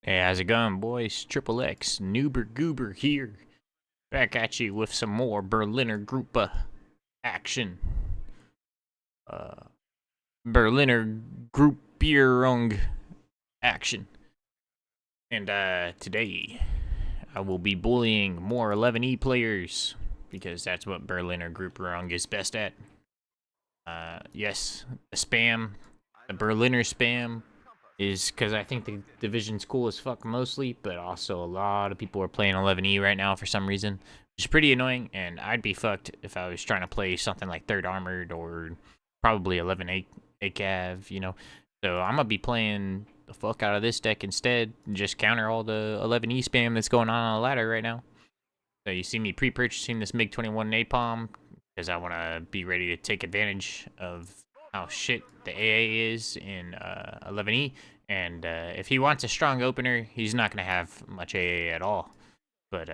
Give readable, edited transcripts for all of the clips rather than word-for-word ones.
Hey, how's it going, boys? Triple X, Noober Goober here. Back at you with some more Berliner Gruppe action. Uh, Berliner Gruppierung action. And, today, I will be bullying more 11E players, because that's what Berliner Gruppierung is best at. Yes, the Berliner spam, is because I think the division's cool as fuck mostly, but also a lot of people are playing 11E right now for some reason, which is pretty annoying, and I'd be fucked if I was trying to play something like 3rd Armored or probably 11A cav, you know? So I'm gonna be playing the fuck out of this deck instead, and just counter all the 11E spam that's going on the ladder right now. So you see me pre-purchasing this MiG-21 napalm, because I want to be ready to take advantage of how shit the AA is in 11E, and if he wants a strong opener, he's not going to have much AA at all. But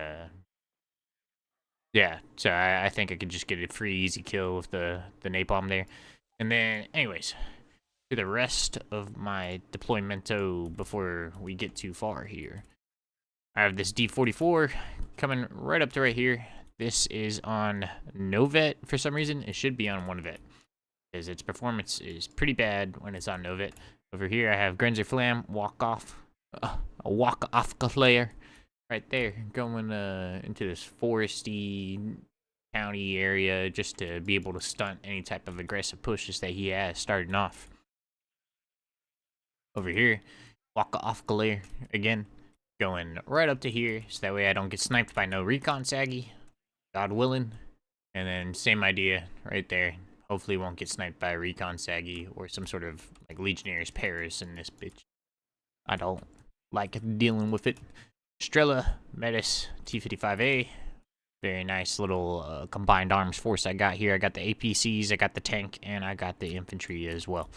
yeah, so I think I could just get a free easy kill with the napalm there. And then, anyways, to the rest of my deploymento before we get too far here. I have this D44 coming right up to right here. This is on no vet for some reason. It should be on 1 vet, because its performance is pretty bad when it's on no vet. Over here I have Grenzer Flam, a walk-off layer right there, going into this foresty county area just to be able to stunt any type of aggressive pushes that he has starting off. Over here, walk-off layer again, going right up to here, so that way I don't get sniped by no recon saggy, God willing. And then same idea right there. Hopefully won't get sniped by a recon saggy or some sort of like Legionnaires Paris in this bitch. I don't like dealing with it. Strela, Metis, T-55A. Very nice little combined arms force I got here. I got the APCs, I got the tank, and I got the infantry as well.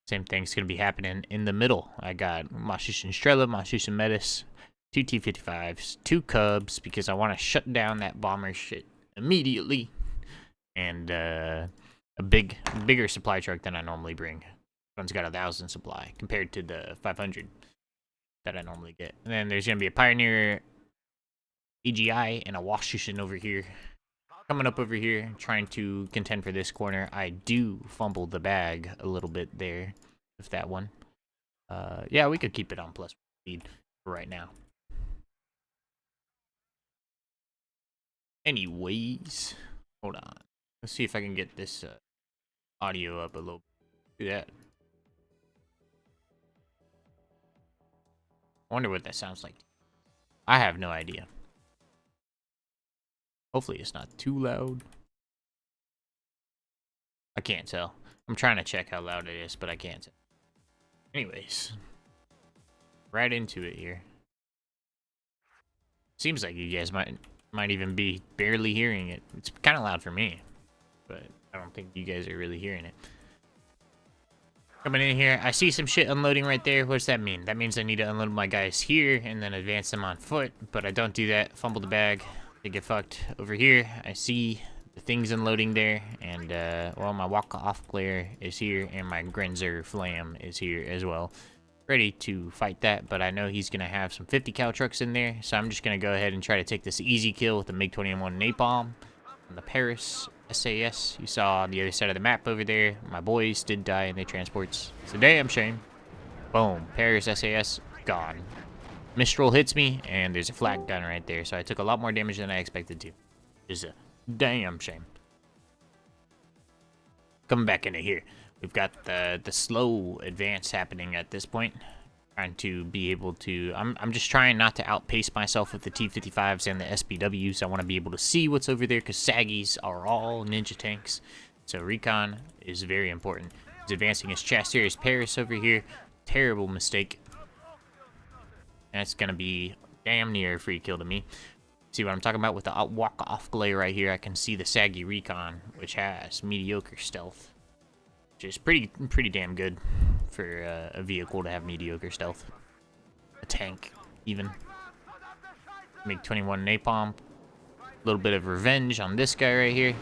Same thing's going to be happening in the middle. I got Mashushin Strela, Mashushin Metis, 2 T-55s, 2 Cubs, because I want to shut down that bomber shit immediately. And a bigger supply truck than I normally bring. This one's got 1,000 supply compared to the 500 that I normally get. And then there's going to be a Pioneer AGI and a Washington over here. Coming up over here, trying to contend for this corner. I do fumble the bag a little bit there with that one. Yeah, we could keep it on plus speed for right now. Anyways, hold on. Let's see if I can get this audio up a little bit. Do that. I wonder what that sounds like. I have no idea. Hopefully it's not too loud. I can't tell. I'm trying to check how loud it is, but I can't tell. Anyways, right into it here. Seems like you guys might even be barely hearing it. It's kind of loud for me, but I don't think you guys are really hearing it. Coming in here, I see some shit unloading right there. What does that mean? That means I need to unload my guys here and then advance them on foot, but I don't do that. Fumble the bag. They get fucked. Over here, I see the things unloading there, and, well, my walk-off glare is here, and my Grenzer Flam is here as well. Ready to fight that, but I know he's going to have some 50 cal trucks in there, so I'm just going to go ahead and try to take this easy kill with the MiG-21 napalm on the Paris SAS. You saw on the other side of the map over there, my boys did die in their transports. It's a damn shame. Boom, Paris SAS, gone. Mistral hits me, and there's a flak gun right there, so I took a lot more damage than I expected to. Just a damn shame. Coming back into here, we've got the slow advance happening at this point. Trying to be able to, I'm just trying not to outpace myself with the T-55s and the SPWs. I want to be able to see what's over there, because Saggies are all ninja tanks. So recon is very important. He's advancing his Chasseurs Paris over here. Terrible mistake. That's going to be damn near a free kill to me. See what I'm talking about with the walk-off glare right here? I can see the Saggy Recon, which has mediocre stealth, which is pretty damn good for a vehicle to have mediocre stealth. A tank, even. MiG-21 napalm. A little bit of revenge on this guy right here.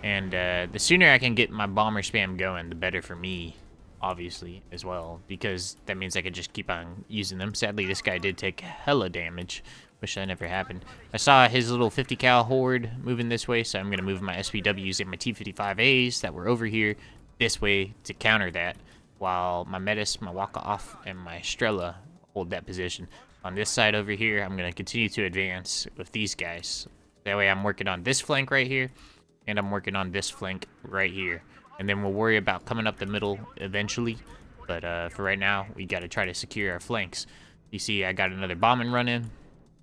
And the sooner I can get my bomber spam going, the better for me. obviously, as well, because that means I could just keep on using them. Sadly, this guy did take hella damage. Wish that never happened. I saw his little 50 cal horde moving this way, so I'm going to move my SPWs and my T55As that were over here this way to counter that, while my Metis, my Waka Off, and my Strela hold that position. On this side over here, I'm going to continue to advance with these guys. That way I'm working on this flank right here, and I'm working on this flank right here. And then we'll worry about coming up the middle eventually. But for right now, we got to try to secure our flanks. You see, I got another bombing run in.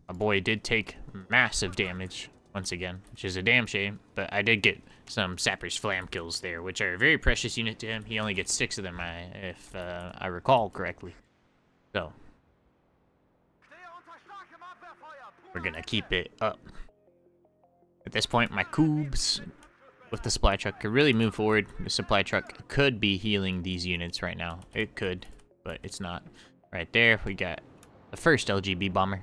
My boy did take massive damage once again, which is a damn shame. But I did get some Sapper's Flam kills there, which are a very precious unit to him. He only gets 6 of them, if I recall correctly. So we're going to keep it up. At this point, my Coobs with the supply truck could really move forward. The supply truck could be healing these units right now. It could, but it's not. Right there, we got the first LGB bomber.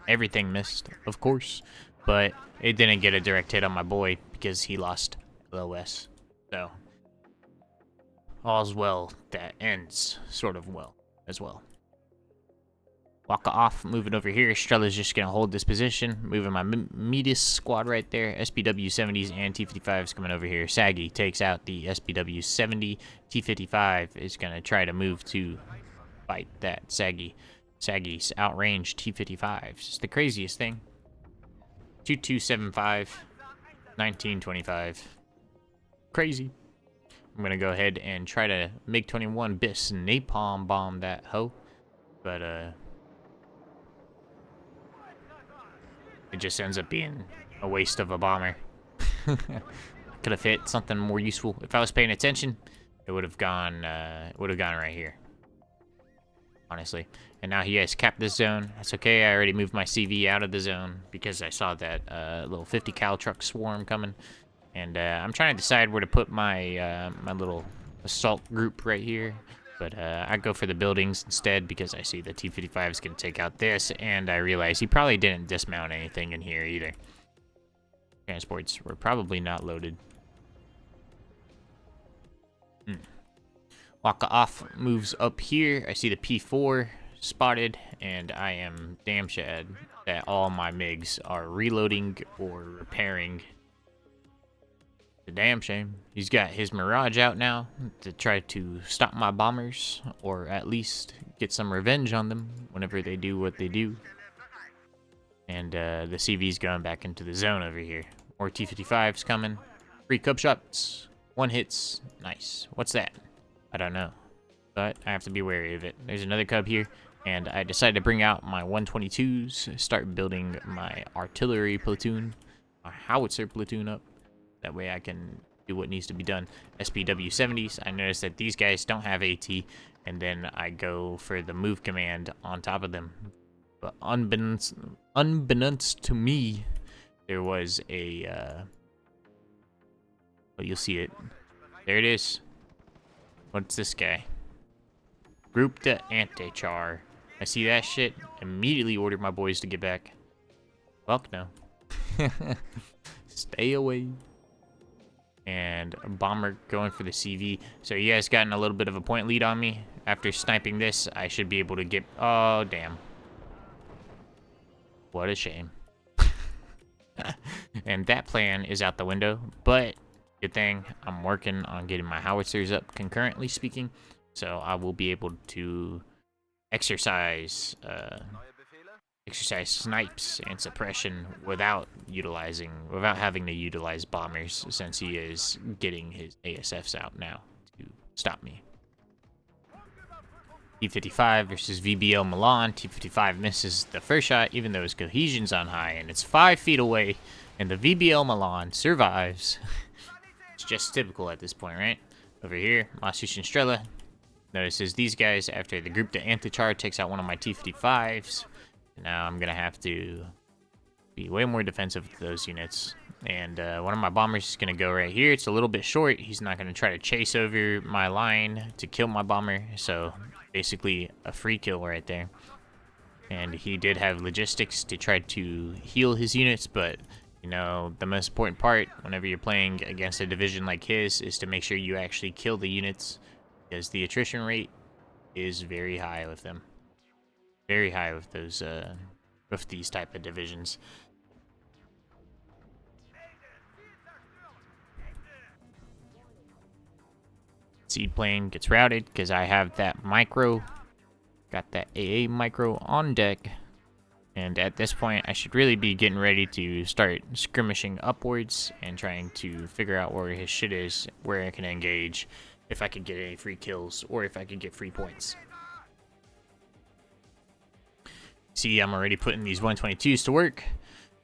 Everything missed, of course, but it didn't get a direct hit on my boy because he lost LOS. So, all's well that ends sort of well as well. Waka Off, moving over here. Strela's just going to hold this position. Moving my Metis squad right there. SPW 70s and T55s coming over here. Saggy takes out the SPW 70. T55 is going to try to move to fight that Saggy's outranged T55s. It's the craziest thing. 2275, 1925. Crazy. I'm going to go ahead and try to MiG-21 BIS napalm bomb that hoe. But, it just ends up being a waste of a bomber. Could have hit something more useful. If I was paying attention, it would have gone right here. Honestly. And now he has capped this zone. That's okay. I already moved my CV out of the zone because I saw that little 50 cal truck swarm coming. And I'm trying to decide where to put my my little assault group right here. But I go for the buildings instead because I see the T-55 is going to take out this, and I realize he probably didn't dismount anything in here either. Transports were probably not loaded. Waka Off moves up here. I see the P4 spotted, and I am damn shad that all my MiGs are reloading or repairing. It's a damn shame. He's got his Mirage out now to try to stop my bombers, or at least get some revenge on them whenever they do what they do. And the CV's going back into the zone over here. More T-55s coming. 3 cub shots. 1 hits. Nice. What's that? I don't know. But I have to be wary of it. There's another cub here. And I decided to bring out my 122s. Start building my artillery platoon. My howitzer platoon up. That way I can do what needs to be done. SPW 70s. I noticed that these guys don't have AT. And then I go for the move command on top of them. But unbeknownst to me, there was a... well, you'll see it. There it is. What's this guy? Group the anti-char. I see that shit. Immediately ordered my boys to get back. Fuck no. Stay away. And a bomber going for the CV. So you guys gotten a little bit of a point lead on me. After sniping this, I should be able to get... Oh, damn. What a shame. And that plan is out the window. But, good thing, I'm working on getting my howitzers up concurrently speaking. So I will be able to exercise snipes and suppression without having to utilize bombers, since he is getting his ASFs out now to stop me. T-55 versus VBL Milan. T-55 misses the first shot, even though his cohesion's on high, and it's 5 feet away, and the VBL Milan survives. It's just typical at this point, right? Over here, Masush and Strela notices these guys after the group to anti-char takes out one of my T-55s. Now I'm gonna have to be way more defensive with those units. And one of my bombers is gonna go right here. It's a little bit short. He's not gonna try to chase over my line to kill my bomber. So basically a free kill right there. And he did have logistics to try to heal his units, but You know, the most important part whenever you're playing against a division like his is to make sure you actually kill the units, because the attrition rate is very high with them. Very high with those, with these type of divisions. Seed plane gets routed because I have that micro. Got that AA micro on deck. And at this point, I should really be getting ready to start skirmishing upwards and trying to figure out where his shit is, where I can engage, if I could get any free kills, or if I could get free points. See, I'm already putting these 122s to work.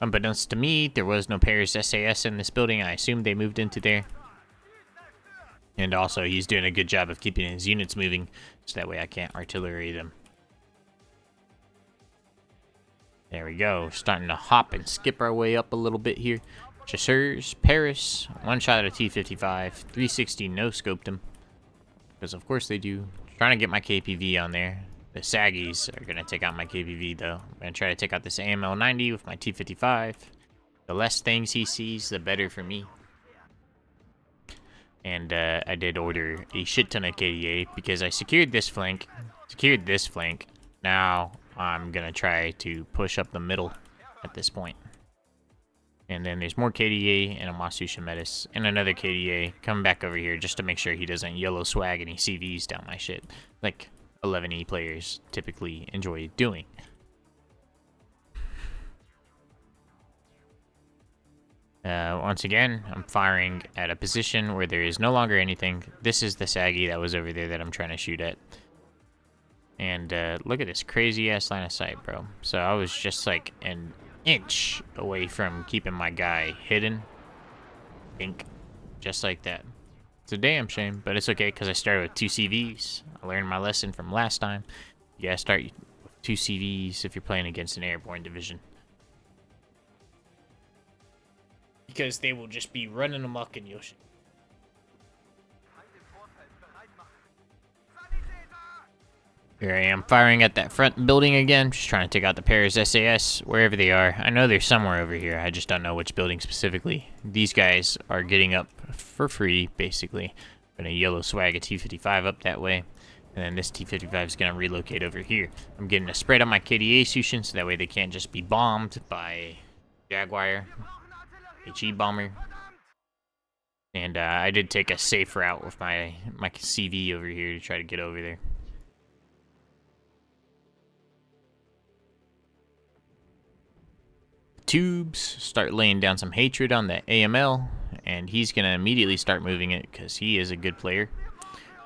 Unbeknownst to me, there was no Paris SAS in this building. I assumed they moved into there. And also, he's doing a good job of keeping his units moving, so that way I can't artillery them. There we go. Starting to hop and skip our way up a little bit here. Chasseurs, Paris, one shot at a T-55, 360 no-scoped him. Because of course they do. Trying to get my KPV on there. The Saggies are going to take out my KPV though. I'm going to try to take out this AML-90 with my T-55. The less things he sees, the better for me. And I did order a shit ton of KDA because I secured this flank. Now I'm gonna try to push up the middle at this point. And then there's more KDA and a Masusha Metis and another KDA coming back over here just to make sure he doesn't yellow swag any CVs down my shit, like 11E players typically enjoy doing. Once again, I'm firing at a position where there is no longer anything. This is the Saggy that was over there that I'm trying to shoot at. And look at this crazy ass line of sight, bro. So I was just like an inch away from keeping my guy hidden. Pink. Just like that. It's a damn shame, but it's okay because I started with 2 CVs. I learned my lesson from last time. You gotta start with 2 CVs if you're playing against an airborne division. Because they will just be running amok in your shit. Here I am firing at that front building again, just trying to take out the Paris SAS, wherever they are. I know they're somewhere over here, I just don't know which building specifically. These guys are getting up for free, basically. I'm gonna yellow swag a T-55 up that way, and then this T-55 is gonna relocate over here. I'm getting a spread on my KDA Sushin, so that way they can't just be bombed by Jaguar, HE bomber. And I did take a safe route with my CV over here to try to get over there. Tubes start laying down some hatred on the AML, and he's gonna immediately start moving it because he is a good player.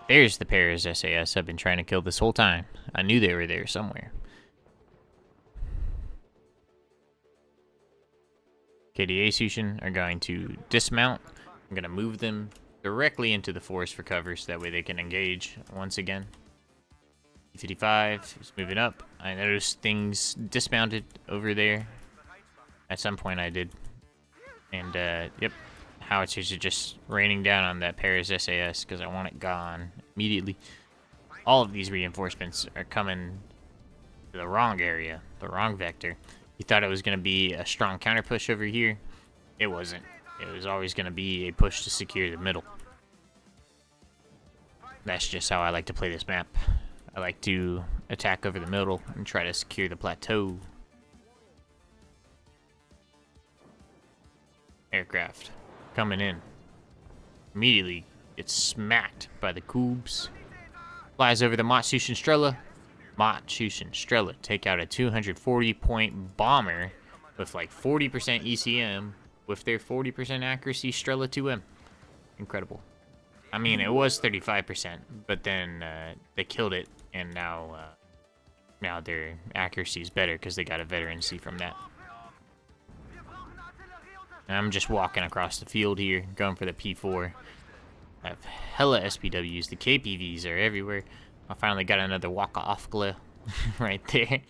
There's the Paris SAS I've been trying to kill this whole time. I knew they were there somewhere. KDA Sushin are going to dismount. I'm gonna move them directly into the forest for cover so that way they can engage once again. T-55 is moving up. I noticed things dismounted over there. At some point I did. And, yep. Howitzers are just raining down on that Paris SAS because I want it gone immediately. All of these reinforcements are coming to the wrong area, the wrong vector. You thought it was going to be a strong counter push over here. It wasn't. It was always going to be a push to secure the middle. That's just how I like to play this map. I like to attack over the middle and try to secure the plateau. Aircraft coming in. Immediately gets smacked by the Koobs. Flies over the Matsushin Strela. Matsushin Strela take out a 240-point bomber with like 40% ECM with their 40% accuracy Strela 2M. Incredible. I mean, it was 35%, but then they killed it, and now their accuracy is better because they got a veterancy from that. And I'm just walking across the field here, going for the P4. I have hella SPWs. The KPVs are everywhere. I finally got another Waka Offgla right there.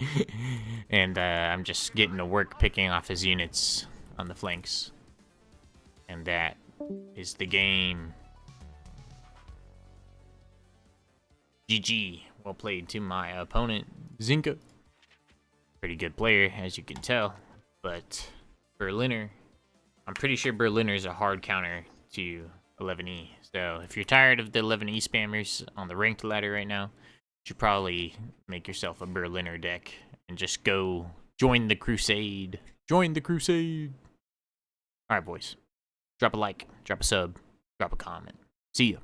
And I'm just getting to work picking off his units on the flanks. And that is the game. GG. Well played to my opponent, Zinka. Pretty good player, as you can tell. But Berliner I'm pretty sure Berliner is a hard counter to 11E. So if you're tired of the 11E spammers on the ranked ladder right now, you should probably make yourself a Berliner deck and just go join the crusade. Join the crusade. All right, boys. Drop a like, drop a sub, drop a comment. See ya.